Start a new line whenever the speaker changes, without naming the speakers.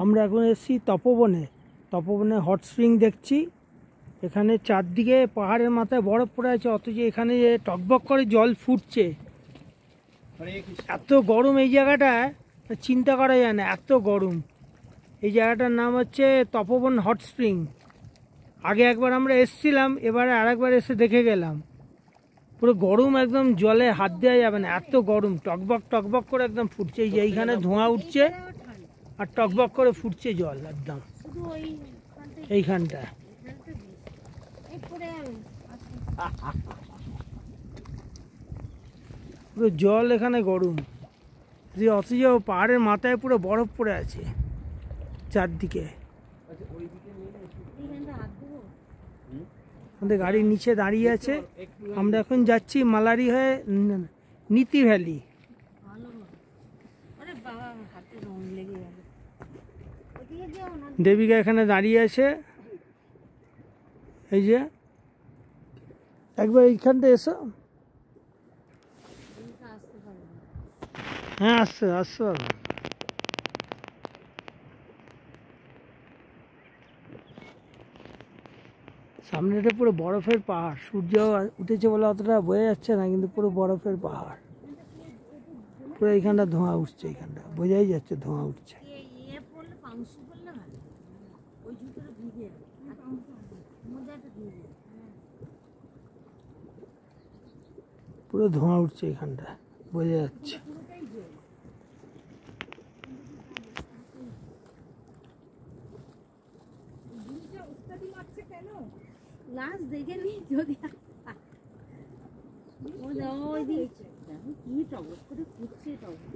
আমরা এখন এসেছি তপবনে হট স্প্রিং দেখছি। এখানে চারদিকে পাহাড়ের মাথায় বরফ পড়ে আছে, অথচ এখানে যে টকবক করে জল ফুটছে। এত গরম এই জায়গাটায় চিন্তা করা যায় না, এত গরম। এই জায়গাটার নাম হচ্ছে তপবন হট স্প্রিং। আগে একবার আমরা এসেছিলাম, এবারে আরেকবার এসে দেখে গেলাম। পুরো গরম, একদম জলে হাত দেওয়া যাবে না, এত গরম। টকবক টকবক করে একদম ফুটছে। এই যে এইখানে ধোঁয়া উঠছে আর টকবক করে ফুটছে জল একদম এইখানটা। পুরো জল এখানে গরম, অথচ পাহাড়ের মাথায় পুরো বরফ পড়ে আছে চারদিকে। আমাদের গাড়ির নিচে দাঁড়িয়ে আছে। আমরা এখন যাচ্ছি মালারি হয়ে নীতি ভ্যালি। দেবিকা এখানে দাঁড়িয়ে আছে। এই যে একবার এইখানটা এসো। হ্যাঁ, আসছে পারবো। সামনেটা পুরো বরফের পাহাড়। সূর্য উঠেছে বলে অতটা বোঝা যাচ্ছে না, কিন্তু পুরো বরফের পাহাড়। পুরো এইখানটা ধোঁয়া উঠছে, এইখানটা বোঝাই যাচ্ছে ধোঁয়া উঠছে। পুরো ধোঁয়া উঠছে এইখানটা, বোঝা যাচ্ছে।
লাস্ট দেখে নি যদি ওই দিকে কি টগর করে ফুটছে টগর।